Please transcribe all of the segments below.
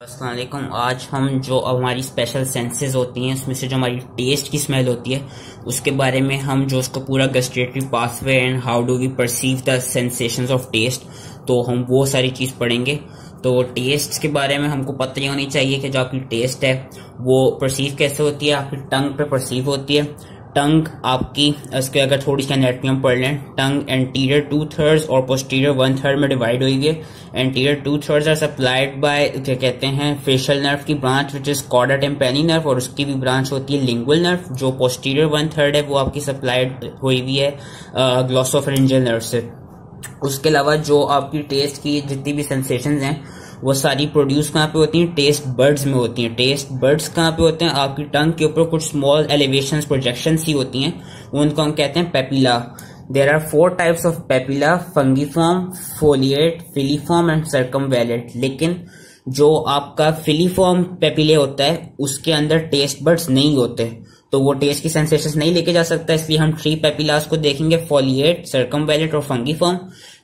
अस्सलाम वालेकुम। आज हम जो हमारी स्पेशल सेंसेस होती हैं उसमें से जो हमारी टेस्ट की स्मेल होती है उसके बारे में हम जो उसको पूरा gustatory pathway and how do we perceive the sensations of taste, तो हम वो सारी चीज़ पढ़ेंगे। तो टेस्ट के बारे में हमको पता ही होनी चाहिए कि जो आपकी टेस्ट है वो परसीव कैसे होती है, आपकी टंग पे परसीव होती है। टंग आपकी इसके अगर थोड़ी सी एनाटॉमी हम पढ़ लें, टंग एंटीरियर 2/3 और पोस्टीरियर 1/3 में डिवाइड हुई है। एंटीरियर 2/3 आर सप्लाइड बाय क्या कहते हैं फेशियल नर्व की branch which is chorda tympani nerve, और उसकी भी ब्रांच होती है लिंगुअल नर्व। जो पोस्टीरियर 1/3 है वो आपकी सप्लाइड हुई हुई है ग्लॉसोफेरिंजियल नर्व से। उसके अलावा जो आपकी टेस्ट की जितनी भी सेंसेशंस हैं वो सारी प्रोड्यूस कहाँ पे होती हैं, टेस्ट बर्ड्स में होती हैं। टेस्ट बर्ड्स कहाँ पे होते हैं, आपकी टंग के ऊपर कुछ स्मॉल एलिवेशंस प्रोजेक्शंस ही होती हैं, उनको हम कहते हैं papilla. There are 4 types of papilla, fungiform, foliate, filiform and circumvallate. लेकिन जो आपका फिलीफॉर्म पेपिले होता है उसके अंदर टेस्ट बर्ड्स नहीं होते, तो वो टेस्ट की सेंसेशंस नहीं लेके जा सकता। इसलिए हम 3 पेपिलास को देखेंगे, फोलिएट, सर्कमवैलेट और फंगीफॉर्म।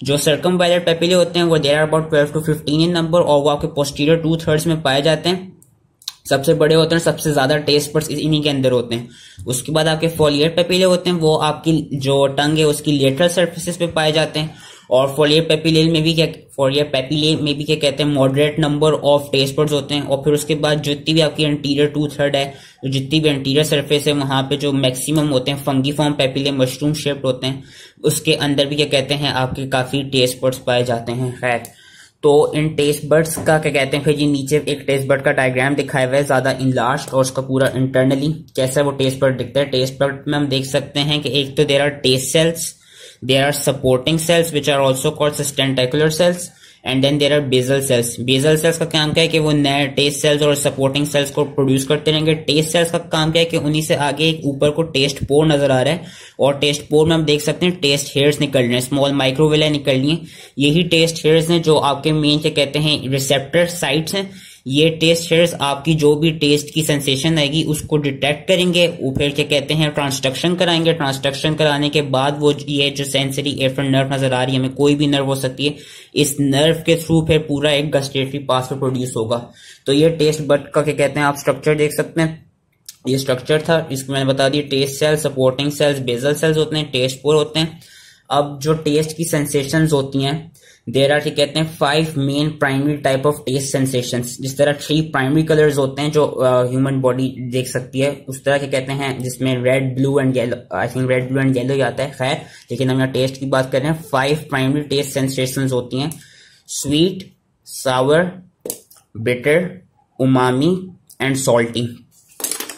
जो सर्कमवैलेट पेपिले होते हैं वो there are about 12 to 15 in number और वो आपके पोस्टीरियर 2/3 में पाए जाते हैं। सबसे बड़े होते हैं, सबसे ज्यादा टेस्ट बड्स इन्हीं के अंदर होते हैं। उसके बाद आपके फोलिएट पेपिले होते हैं, वो आपकी जो टंग है उसकी लेटरल सर्फेसिस पे पाए जाते हैं। और फोलिएट पेपिले में भी क्या कहते हैं moderate number of taste buds होते हैं। और फिर उसके बाद जितनी भी आपकी एंटीरियर 2/3 है, तो जितनी भी एंटीरियर सरफेस है वहां पे जो मैक्सिमम होते हैं फंगीफॉर्म पेपिले मशरूम शेप्ड होते हैं, उसके अंदर भी क्या कहते हैं आपके काफी टेस्ट बड्स पाए जाते हैं। खैर, तो इन टेस्ट बड्स का क्या कहते हैं, फिर ये नीचे एक टेस्ट बड का डायग्राम दिखाया हुआ है ज्यादा इनलार्ज, और उसका पूरा इंटरनली कैसा वो टेस्ट बड दिखता है। टेस्ट बड में हम देख सकते हैं कि एक तो there are taste cells, there are supporting cells which are also called tentacular cells, and then there are basal cells. basal cells का काम क्या है कि वो नए टेस्ट सेल्स और सपोर्टिंग सेल्स को प्रोड्यूस करते रहेंगे। टेस्ट सेल्स का काम क्या है कि उन्हीं से आगे एक ऊपर को टेस्ट पोर नजर आ रहा है, और टेस्ट पोर में हम देख सकते हैं टेस्ट हेयर्स निकल रहे हैं, स्मॉल माइक्रोविलाई निकल रही हैं। यही टेस्ट हेयर्स हैं जो आपके मेन क्या कहते हैं रिसेप्टर साइट्स हैं। ये टेस्ट हेयर्स आपकी जो भी टेस्ट की सेंसेशन आएगी उसको डिटेक्ट करेंगे, वो फिर क्या कहते हैं ट्रांसडक्शन कराएंगे। ट्रांसडक्शन कराने के बाद वो ये जो सेंसरी एफरेंट नर्व नजर आ रही है हमें, कोई भी नर्व हो सकती है, इस नर्व के थ्रू फिर पूरा एक गस्टेटरी पाथवे प्रोड्यूस होगा। तो ये टेस्ट बड का क्या कहते हैं आप स्ट्रक्चर देख सकते हैं, ये स्ट्रक्चर था, इसको मैंने बता दिया। Taste cells, supporting cells, basal cells होते हैं, टेस्ट पोर होते हैं। अब जो टेस्ट की सेंसेशंस होती हैं देर आर कहते हैं 5 main primary type of taste sensations. जिस तरह 3 प्राइमरी कलर्स होते हैं जो ह्यूमन बॉडी देख सकती है, उस तरह के कहते हैं जिसमें red, blue and yellow, I think red, blue and yellow ही आता है। खैर, लेकिन हम यहाँ टेस्ट की बात कर रहे हैं। 5 प्राइमरी टेस्ट सेंसेशंस होती हैं, sweet, sour, bitter, umami and salty.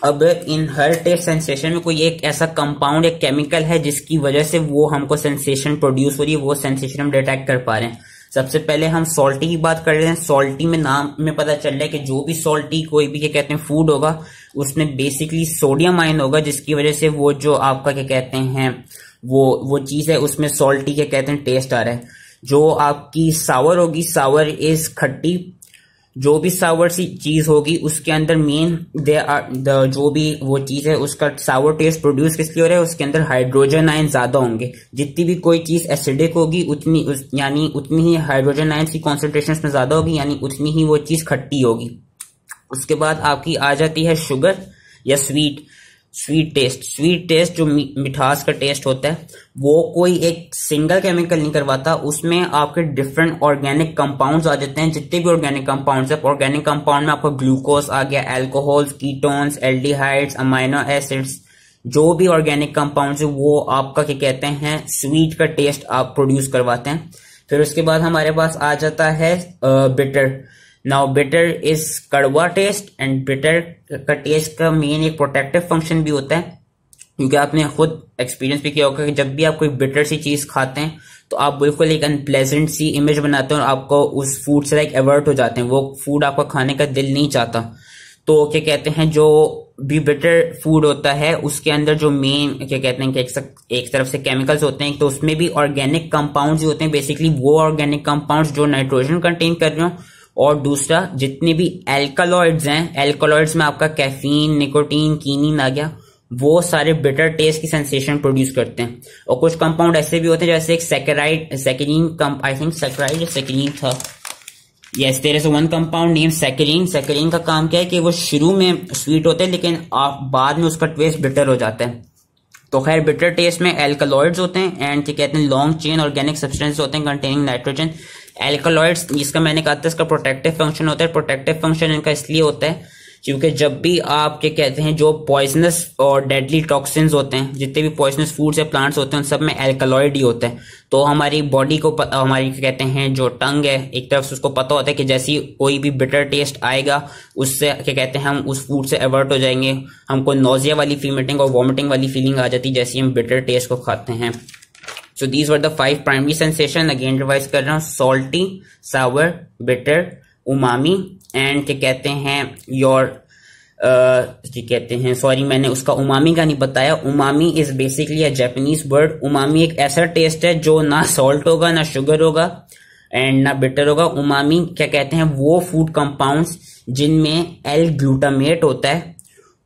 अब इन हर टेस्ट सेंसेशन में कोई एक ऐसा कंपाउंड या केमिकल है जिसकी वजह से वो हमको सेंसेशन प्रोड्यूस हो रही है, वो सेंसेशन हम डिटेक्ट कर पा रहे हैं। सबसे पहले हम सॉल्टी की बात कर रहे हैं। सॉल्टी में नाम में पता चल रहा है कि जो भी सॉल्टी कोई भी क्या कहते हैं फूड होगा उसमें बेसिकली सोडियम आयन होगा, जिसकी वजह से वो जो आपका क्या कहते हैं वो चीज है उसमें सॉल्टी क्या कहते हैं टेस्ट आ रहा है। जो आपकी सावर होगी, सावर इज खट्टी, जो भी सावर सी चीज होगी उसके अंदर मेन जो भी वो चीज है उसका सावर टेस्ट प्रोड्यूस किस लिए हो रहा है, उसके अंदर हाइड्रोजन आयन ज्यादा होंगे। जितनी भी कोई चीज एसिडिक होगी यानी उतनी ही हाइड्रोजन आयन की कॉन्सेंट्रेशन में ज्यादा होगी, यानी उतनी ही वो चीज खट्टी होगी। उसके बाद आपकी आ जाती है शुगर या स्वीट टेस्ट। स्वीट टेस्ट जो मिठास का टेस्ट होता है वो कोई एक सिंगल केमिकल नहीं करवाता, उसमें आपके डिफरेंट ऑर्गेनिक कंपाउंड्स आ जाते हैं। जितने भी ऑर्गेनिक कंपाउंड्स है, ऑर्गेनिक कंपाउंड में आपका ग्लूकोज आ गया, alcohols, ketones, aldehydes, amino acids, जो भी ऑर्गेनिक कंपाउंड्स है वो आपका क्या कहते हैं स्वीट का टेस्ट आप प्रोड्यूस करवाते हैं। फिर उसके बाद हमारे पास आ जाता है बिटर। नाउ बिटर इज कड़वा टेस्ट, एंड बिटर का टेस्ट का मेन एक प्रोटेक्टिव फंक्शन भी होता है, क्योंकि आपने खुद एक्सपीरियंस भी किया होगा कि जब भी आप कोई बिटर सी चीज खाते हैं तो आप बिल्कुल एक अनप्लेजेंट सी इमेज बनाते हैं और आपको उस फूड से लाइक अवर्ट हो जाते हैं, वो फूड आपका खाने का दिल नहीं चाहता। तो क्या कहते हैं जो भी बिटर फूड होता है उसके अंदर जो मेन क्या कहते हैं कि एक तरफ से केमिकल्स होते हैं, तो उसमें भी ऑर्गेनिक कंपाउंड्स होते हैं, बेसिकली वो ऑर्गेनिक कंपाउंड्स जो नाइट्रोजन कंटेन कर रहे हो, और दूसरा जितने भी एल्कलॉइड्स हैं, एल्कलॉइड्स में आपका कैफीन, निकोटीन, कीनीन आ गया, वो सारे बिटर टेस्ट की सेंसेशन प्रोड्यूस करते हैं। और कुछ कंपाउंड ऐसे भी होते हैं जैसे एक saccharide, saccharin, I think saccharide या सेकेरीन था, yes, there is one compound name saccharin. Saccharin का काम क्या है कि वो शुरू में स्वीट होते हैं लेकिन बाद में उसका टेस्ट बिटर हो जाता है। तो खैर बिटर टेस्ट में एल्कलॉइड्स होते हैं एंड क्या कहते हैं लॉन्ग चेन ऑर्गेनिक सब्सटेंस होते हैं कंटेनिंग नाइट्रोजन। एल्कलॉइड्स, जिसका मैंने कहा था इसका प्रोटेक्टिव फंक्शन होता है। प्रोटेक्टिव फंक्शन इनका इसलिए होता है क्योंकि जब भी आप क्या कहते हैं जो पॉइजनस और डेडली टॉक्सिन्स होते हैं, जितने भी पॉइजनस फूड्स या प्लांट्स होते हैं उन सब में एल्कलॉइड ही होता है। तो हमारी बॉडी को हमारी क्या कहते हैं जो टंग है एक तरफ से उसको पता होता है कि जैसे ही कोई भी बिटर टेस्ट आएगा उससे क्या कहते हैं हम उस फूड से अवर्ट हो जाएंगे। हमको नोजिया वाली फीमिटिंग और वॉमिटिंग वाली फीलिंग आ जाती है जैसे हम बिटर टेस्ट को खाते हैं। So these were the 5 primary sensation. Again revise कर रहा हूँ, salty, sour, bitter, umami and क्या कहते हैं योर कहते हैं सॉरी मैंने उसका उमामी का नहीं बताया। Umami is basically a Japanese word. Umami एक ऐसा टेस्ट है जो ना सॉल्ट होगा, ना शुगर होगा एंड ना बिटर होगा। उमामी क्या कहते हैं वो फूड कंपाउंड्स जिनमें एल ग्लूटामेट होता है,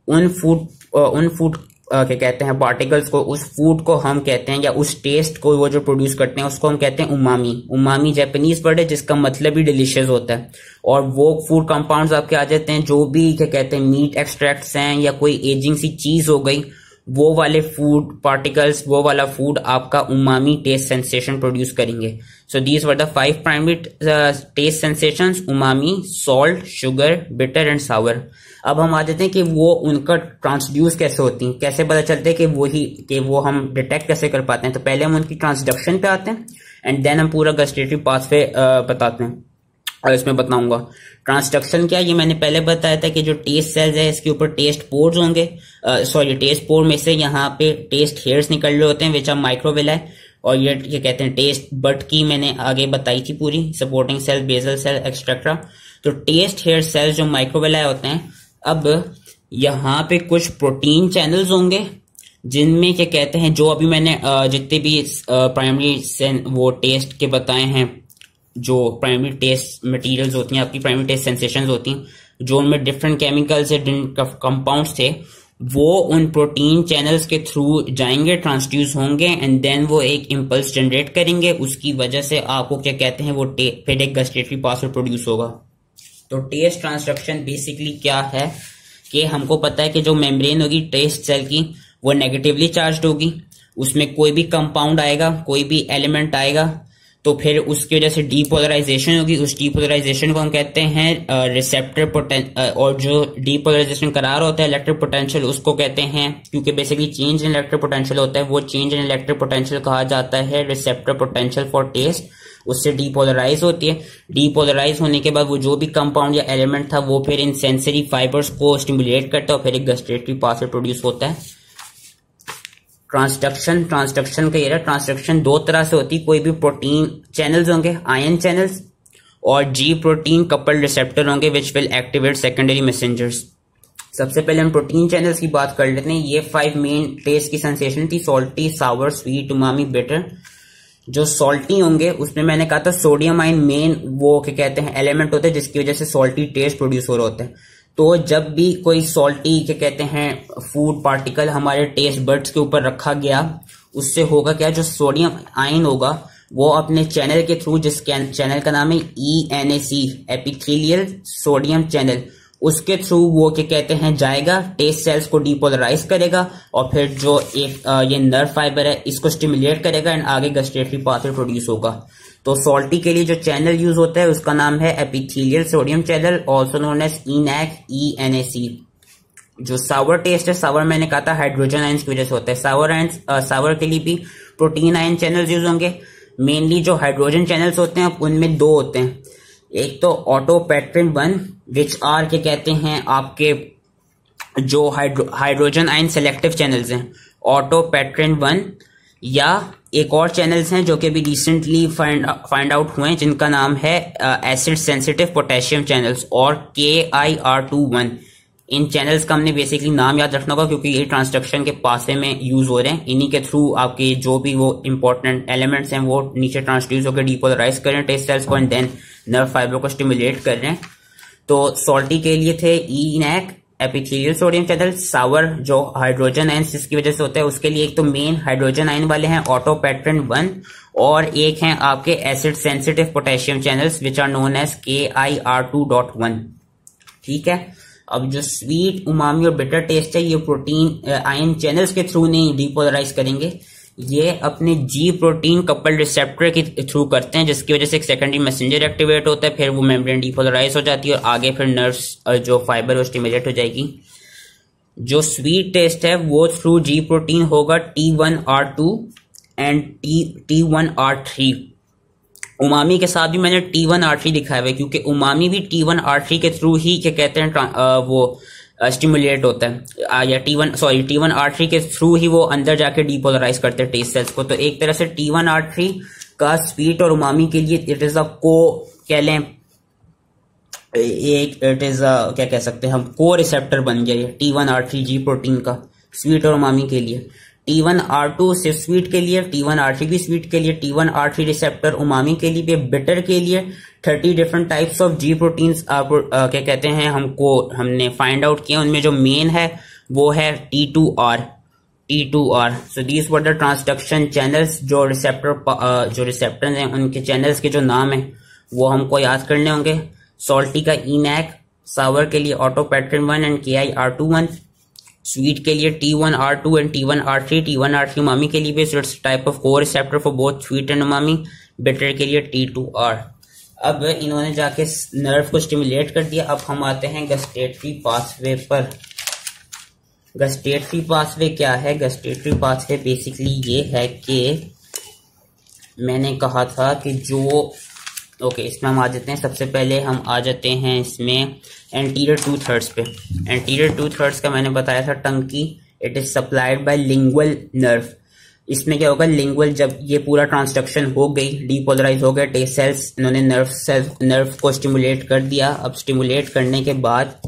उन फूड क्या कहते हैं पार्टिकल्स को, उस फूड को हम कहते हैं या उस टेस्ट को वो जो प्रोड्यूस करते हैं उसको हम कहते हैं उमामी। उमामी जापानीज वर्ड है जिसका मतलब ही डिलीशियस होता है। और वो फूड कंपाउंड्स आपके आ जाते हैं जो भी क्या कहते हैं मीट एक्सट्रैक्ट्स हैं या कोई एजिंग सी चीज हो गई, वो वाले फूड पार्टिकल्स, वो वाला फूड आपका उमामी टेस्ट सेंसेशन प्रोड्यूस करेंगे। So these were the 5 primary taste sensations, umami, salt, sugar, bitter and sour. अब हम आ जाते हैं कि वो उनका ट्रांसड्यूस कैसे होती हैं, कैसे पता चलते हैं कि वो हम डिटेक्ट कैसे कर पाते हैं। तो पहले हम उनकी ट्रांसडक्शन पे आते हैं एंड देन हम पूरा गस्टेटरी पाथवे बताते हैं और इसमें बताऊंगा ट्रांसडक्शन क्या है। ये मैंने पहले बताया था कि जो टेस्ट सेल्स है इसके ऊपर टेस्ट पोर्स होंगे, टेस्ट पोर में से यहाँ पे टेस्ट हेयर्स निकल रहे होते हैं विच आर माइक्रोविलाई। और ये कहते हैं टेस्ट बट की मैंने आगे बताई थी पूरी, सपोर्टिंग सेल, बेसल सेल एक्सट्रेक्ट्रा। तो टेस्ट हेयर सेल्स जो माइक्रोविलाई होते हैं, अब यहाँ पे कुछ प्रोटीन चैनल्स होंगे जिनमें क्या कहते हैं जो अभी मैंने जितने भी प्राइमरी वो टेस्ट के बताए हैं, जो प्राइमरी टेस्ट मटेरियल्स होती हैं आपकी, प्राइमरी टेस्ट सेंसेशंस होती हैं, जो उनमें डिफरेंट केमिकल्स या कंपाउंड्स थे, वो उन प्रोटीन चैनल्स के थ्रू जाएंगे, ट्रांसड्यूस होंगे एंड देन वो एक इम्पल्स जनरेट करेंगे। उसकी वजह से आपको क्या कहते हैं वो फिर एक गस्टेटरी पाथवे प्रोड्यूस होगा। तो टेस्ट ट्रांसडक्शन बेसिकली क्या है कि हमको पता है कि जो मेम्ब्रेन होगी टेस्ट सेल की वो नेगेटिवली चार्ज्ड होगी, उसमें कोई भी कंपाउंड आएगा, कोई भी एलिमेंट आएगा तो फिर उसकी वजह से डीपोलराइजेशन होगी। उस डीपोलराइजेशन को हम कहते हैं रिसेप्टर पोटेंशियल, और जो डीपोलराइजेशन करा रहा होता है इलेक्ट्रिक पोटेंशियल उसको कहते हैं, क्योंकि basically change in electric potential होता है, वो चेंज इन इलेक्ट्रिक पोटेंशियल कहा जाता है रिसेप्टर पोटेंशियल फॉर टेस्ट। उससे डीपोलराइज होती है। डीपोलराइज होने के बाद वो जो भी कंपाउंड या एलिमेंट था वो फिर इन सेंसरी फाइबर्स को स्टिमुलेट करता है और फिर एक गस्टेटरी पाथवे प्रोड्यूस होता है। ट्रांसडक्शन का ये ट्रांसडक्शन 2 तरह से होती है। कोई भी प्रोटीन चैनल्स होंगे, आयन चैनल्स, और जी प्रोटीन कपल्ड रिसेप्टर होंगे which will activate secondary messengers. सबसे पहले हम प्रोटीन चैनल्स की बात कर लेते हैं। ये 5 मेन टेस्ट की सेंसेशन थी, सॉल्टी, सावर, स्वीट, उमामी, बिटर। जो सॉल्टी होंगे उसमें मैंने कहा था सोडियम आयन मेन वो क्या कहते हैं एलिमेंट होते हैं जिसकी वजह से सॉल्टी टेस्ट प्रोड्यूस हो रहा होता है। तो जब भी कोई सॉल्टी क्या कहते हैं फूड पार्टिकल हमारे टेस्ट बड्स के ऊपर रखा गया, उससे होगा क्या, जो सोडियम आयन होगा वो अपने चैनल के थ्रू, जिस चैनल का नाम है ENAC, एपिथेलियल सोडियम चैनल, उसके थ्रू वो क्या कहते हैं जाएगा, टेस्ट सेल्स को डीपोलराइज करेगा और फिर जो एक ये नर्व फाइबर है इसको स्टिमुलेट करेगा एंड आगे गस्टेटरी पाथवे प्रोड्यूस होगा। तो सॉल्टी के लिए जो चैनल यूज होता है उसका नाम है epithelial sodium channel, also known as ENAC। जो सावर टेस्ट है, सावर मैंने कहा था हाइड्रोजन आयंस की वजह से होता है। सावर के लिए भी प्रोटीन आयन चैनल यूज होंगे। मेनली जो हाइड्रोजन चैनल्स होते हैं उनमें 2 होते हैं। एक तो ऑटोपेट्रिन 1 विच आर के कहते हैं आपके जो हाइड्रोजन आयन सेलेक्टिव चैनल्स हैं, ऑटोपेट्रिन 1, या एक और चैनल्स हैं जो कि अभी रिसेंटली फाइंड आउट हुए हैं जिनका नाम है एसिड सेंसिटिव पोटेशियम चैनल्स और KIR21। इन चैनल्स का हमने बेसिकली नाम याद रखना होगा क्योंकि ये ट्रांसडक्शन के पासे में यूज हो रहे हैं। इन्हीं के थ्रू आपके जो भी वो इंपॉर्टेंट एलिमेंट्स हैं वो नीचे ट्रांसड्यूस होकर डीपोलराइज कर रहे हैं टेस्ट सेल्स को एंड देन नर्व फाइबर को स्टिमुलेट कर रहे हैं। तो सॉल्टी के लिए थे ENAC, एपिथेलियल सोडियम चैनल सावर जो हाइड्रोजन आयन जिसकी वजह से होता है उसके लिए एक तो मेन हाइड्रोजन आयन वाले हैं ऑटो पैटर्न 1 और एक हैं आपके acid sensitive potassium channels which are known as KIR2.1। ठीक है, अब जो स्वीट उमामी और बिटर टेस्ट है ये प्रोटीन आयन चैनल्स के थ्रू नहीं डीपोलराइज करेंगे, ये अपने जी प्रोटीन कपल रिसेप्टर के थ्रू करते हैं जिसकी वजह से एक सेकेंडरी मैसेंजर एक्टिवेट होता है, फिर वो मेम्ब्रेन डीपोलराइज हो जाती है और आगे फिर नर्व्स जो फाइबर वो स्टिमुलेट हो जाएगी। जो स्वीट टेस्ट है वो थ्रू जी प्रोटीन होगा T1R2 एंड T1R3। उमामी के साथ भी मैंने T1R3 दिखाया हुआ है क्योंकि उमामी भी T1R3 के थ्रू ही क्या कहते हैं वो स्टिमुलेट होता है या T1R3 के थ्रू ही वो अंदर जाके डीपोलराइज करते हैं टेस्ट सेल्स को। तो एक तरह से T1R3 का स्वीट और उमामी के लिए इट इज अ कह लें एक इट इज क्या कह सकते हैं हम को रिसेप्टर बन गया ये T1R3 जी प्रोटीन का स्वीट और उमामी के लिए। T1R2 सिर्फ स्वीट के लिए, T1R3 भी स्वीट के लिए, T1R3 रिसेप्टर उमामी के लिए, बिटर के लिए 30 different types of G proteins क्या कहते हैं हमने फाइंड आउट किया। उनमें जो मेन है वो है T2R। So these were the transduction channels. जो रिसेप्टर्स हैं उनके चैनल्स के जो नाम है वो हमको याद करने होंगे। सॉल्टी का ENaC, सावर के लिए auto pattern 1 and KIR2.1, sweet के लिए T1R2 and T1R3, T1R3 umami के लिए भी इट्स टाइप ऑफ को receptor for both sweet and umami, bitter के लिए T2R। अब इन्होंने जाके नर्व को स्टिमुलेट कर दिया। अब हम आते हैं गस्टेटरी पाथवे पर। गस्टेटरी पाथवे क्या है? गस्टेटरी पाथवे बेसिकली ये है कि मैंने कहा था कि इसमें हम आ जाते हैं। सबसे पहले हम आ जाते हैं इसमें एंटीरियर 2/3 पे। एंटीरियर 2/3 का मैंने बताया था टंग की it is supplied by lingual nerve. इसमें क्या होगा, लिंगुअल जब ये पूरा ट्रांसडक्शन हो गई, डीपोलराइज हो गया टेस्ट सेल्स, इन्होंने नर्व को स्टिमुलेट कर दिया। अब स्टिमुलेट करने के बाद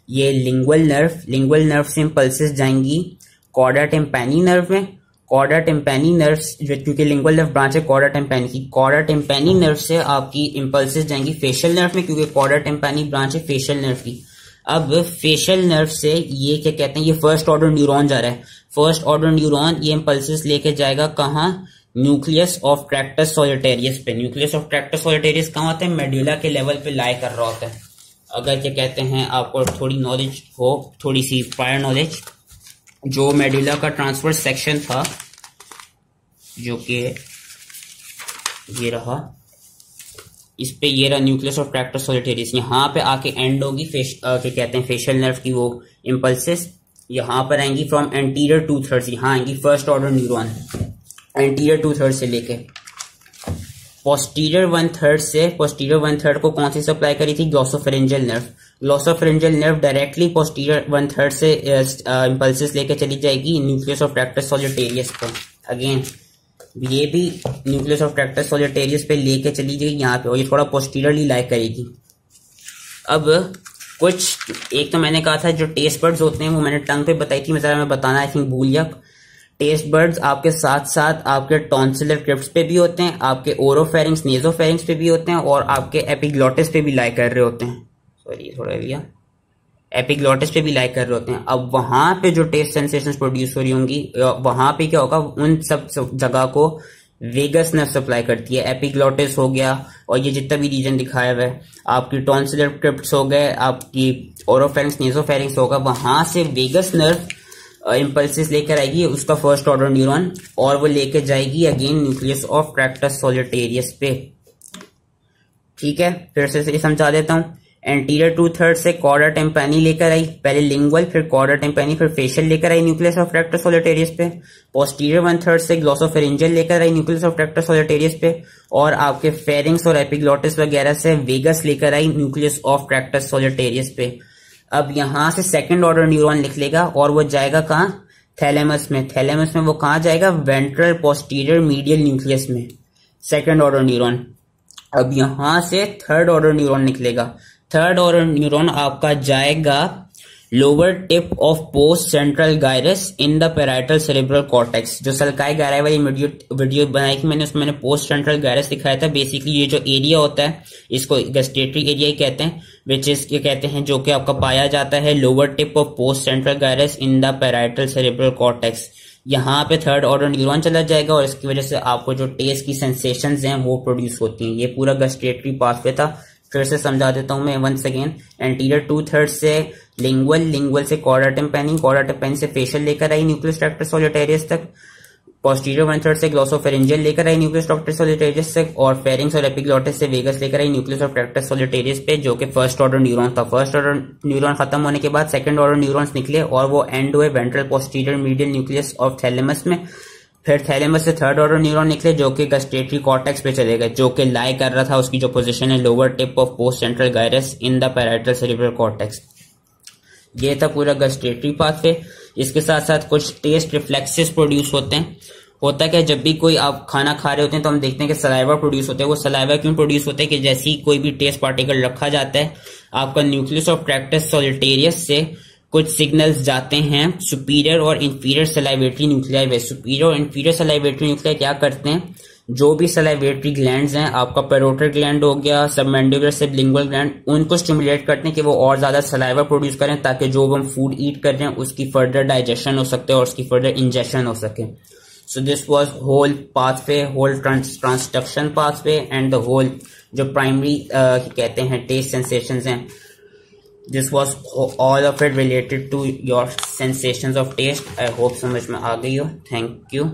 ये लिंगुअल नर्व से इम्पल्सेस जाएंगी कॉर्डा टिम्पैनी नर्व में। कॉर्डा टिम्पैनी नर्व क्योंकि लिंगुअल नर्व ब्रांच है कॉर्डा टिम्पैनी की, कॉर्डा टिम्पैनी नर्व से आपकी इम्पल्सेस जाएंगी फेशियल नर्व में क्योंकि कॉर्डा टिम्पैनी ब्रांच है फेशियल नर्व की। अब फेशियल नर्व से ये क्या कहते हैं, ये फर्स्ट ऑर्डर न्यूरॉन जा रहा है। फर्स्ट ऑर्डर न्यूरॉन ये इम्पल्सेस लेके जाएगा कहाँ? न्यूक्लियस ऑफ ट्रैक्टस सॉलिटेरियस पे। न्यूक्लियस ऑफ ट्रैक्टस सॉलिटेरियस कहाँ होता है? मेडुला के लेवल पे लाई कर रहा होता है। अगर क्या कहते हैं आपको थोड़ी नॉलेज हो, थोड़ी सी प्रायर नॉलेज, जो मेडुला का ट्रांसफर सेक्शन था जो कि ये रहा, इस पे ये रहा न्यूक्लियस ऑफ ट्रैक्टस सॉलिटेरियस, यहाँ पे आके एंड होगी क्या कहते हैं फेशियल नर्व की वो इम्पल्सेस यहाँ पर आएंगी फ्रॉम एंटीरियर 2/3। यहाँ आएंगी फर्स्ट ऑर्डर न्यूरॉन एंटीरियर 2/3 से लेके पोस्टीरियर 1/3 से। पोस्टीरियर 1/3 को कौन सी सप्लाई करी थी? Glossopharyngeal nerve. Glossopharyngeal nerve directly posterior 1/3 से इम्पल्सेस लेके चली जाएगी न्यूक्लियस ऑफ ट्रैक्टस सॉलिटेरियस पे। अगेन ये भी न्यूक्लियस ऑफ ट्रैक्टस सॉलिटेरियस पे लेके चली जाएगी यहाँ पे और ये थोड़ा पोस्टीरियरली लाई करेगी। अब कुछ एक तो मैंने कहा था जो टेस्ट बर्ड्स होते हैं वो मैंने टंग पे बताई थी, मैं बताना आई थिंक भूल गया। टेस्ट बर्ड्स आपके साथ साथ आपके टॉन्सिलर क्रिप्ट्स पे भी होते हैं, आपके ओरोफेरिंग्स नेजोफेरिंग्स पे भी होते हैं और आपके एपिग्लॉटिस पे भी लाई कर रहे होते हैं। सॉरी थोड़ा भैया, एपिग्लॉटिस पे भी लाई कर रहे होते हैं। अब वहां पे जो टेस्ट सेंसेशंस प्रोड्यूस हो रही होंगी वहां पे क्या होगा, उन सब जगह को वेगस नर्व सप्लाई करती है। एपिग्लॉटिस हो गया और ये जितना भी रीजन दिखाया हुआ है, आपकी टॉन्सिलर क्रिप्ट्स हो गए, आपकी ओरोफेरिंग्स नेजोफेरिंग्स होगा, वहां से वेगस नर्व इम्पल्सेस लेकर आएगी उसका फर्स्ट ऑर्डर न्यूरॉन और वो लेकर जाएगी again nucleus of tractus solitarius पे। ठीक है, फिर से समझा देता हूँ। एंटीरियर 2/3 से कॉर्डा टिम्पैनी लेकर आई, पहले लिंगुअल फिर कॉर्डा टिम्पैनी फिर फेशियल लेकर आई न्यूक्लियस ऑफ ट्रैक्टस सॉलिटेरियस पे। पोस्टीरियर 1/3 से ग्लॉसोफेरेंजियल लेकर आई न्यूक्लियस ऑफ ट्रैक्टस सॉलिटेरियस पे और आपके फेरिंग्स और एपिग्लॉटिस वगैरह से वेगस लेकर आई न्यूक्लियस ऑफ ट्रैक्टस सॉलिटेरियस पे। अब यहां से सेकंड ऑर्डर न्यूरॉन लिख लेगा और वो जाएगा कहाँ? थैलेमस में। थैलेमस में वो कहाँ जाएगा? वेंट्रल पोस्टीरियर मीडियल न्यूक्लियस में, सेकंड ऑर्डर न्यूरॉन। अब यहां से थर्ड ऑर्डर न्यूरॉन निकलेगा। थर्ड ऑर्डर न्यूरॉन आपका जाएगा lower tip of post central gyrus in the parietal cerebral cortex. जो सल्काई गायरा वाली वीडियो बनाई थी मैंने, उसमें मैंने पोस्ट सेंट्रल गायरस दिखाया था। बेसिकली ये जो एरिया होता है इसको गस्टेटरी एरिया ही कहते हैं, विच इज ये कहते हैं जो कि आपका पाया जाता है lower tip of post central gyrus in the parietal cerebral cortex. यहाँ पे थर्ड ऑर्डर न्यूरॉन चला जाएगा और इसकी वजह से आपको जो टेस्ट की सेंसेशंस हैं वो प्रोड्यूस होती हैं। ये पूरा गस्टेटरी पाथवे था। फिर से समझा देता हूं मैं वंस अगेन। एंटीरियर 2/3 से लिंगुअल से कॉर्डा टिम्पैनी से फेशियल लेकर आई न्यूक्लियस ट्रैक्टर सॉलिटेरियस तक। पोस्टीरियर 1/3 से ग्लोसोफेरिंजियल लेकर आई न्यूक्लियस ट्रैक्टर सॉलिटेरियस तक, और फेरिंग्स और एपिग्लॉटिस से वेगस लेकर आई न्यूक्लियस ऑफ ट्रैक्टर सॉलिटेरियस पे, जो कि फर्स्ट ऑर्डर न्यूरॉन था। फर्स्ट ऑर्डर न्यूरॉन खत्म होने के बाद सेकंड ऑर्डर न्यूरॉन्स निकले और वो एंड हुए ventral posterior medial nucleus of thalamus में। फिर थैलेमस से थर्ड ऑर्डर न्यूरॉन निकले जो कि गस्टेटरी कॉर्टेक्स पे चले गए, जो कि लाई कर रहा था, उसकी जो पोजीशन है lower tip of post central gyrus in the parietal cerebral cortex. ये था पूरा गस्टेटरी पाथवे। इसके साथ साथ कुछ टेस्ट रिफ्लेक्सेस प्रोड्यूस होते हैं। होता है कि जब भी कोई आप खाना खा रहे होते हैं तो हम देखते हैं कि सलाइवा प्रोड्यूस होता है। वो सलाइवा क्यों प्रोड्यूस होता है कि जैसे ही कोई भी टेस्ट पार्टिकल रखा जाता है, आपका न्यूक्लियस ऑफ ट्रैक्टर सॉलिटेरियस से कुछ सिग्नल्स जाते हैं सुपीरियर और इंफीरियर सलाइवेटरी न्यूक्लियाई वे। सुपीरियर और इंफीरियर सलाइवेटरी न्यूक्लियाई क्या करते हैं, जो भी सलाइवेटरी ग्लैंड्स हैं, आपका पैरोटल ग्लैंड हो गया, सबमैंडिबुलर सबलिंगुअल ग्लैंड, उनको स्टिमुलेट करते हैं कि वो और ज्यादा सलाइवा प्रोड्यूस करें, ताकि जो हम फूड ईट कर रहे हैं उसकी फर्दर डाइजेशन हो सकते और उसकी फर्दर इंजेक्शन हो सके। So this was whole pathway, whole transduction pathway and the whole जो प्राइमरी कहते हैं टेस्ट सेंसेशंस हैं। This was all of it related to your sensations of taste. I hope समझ में आ गई हो। Thank you.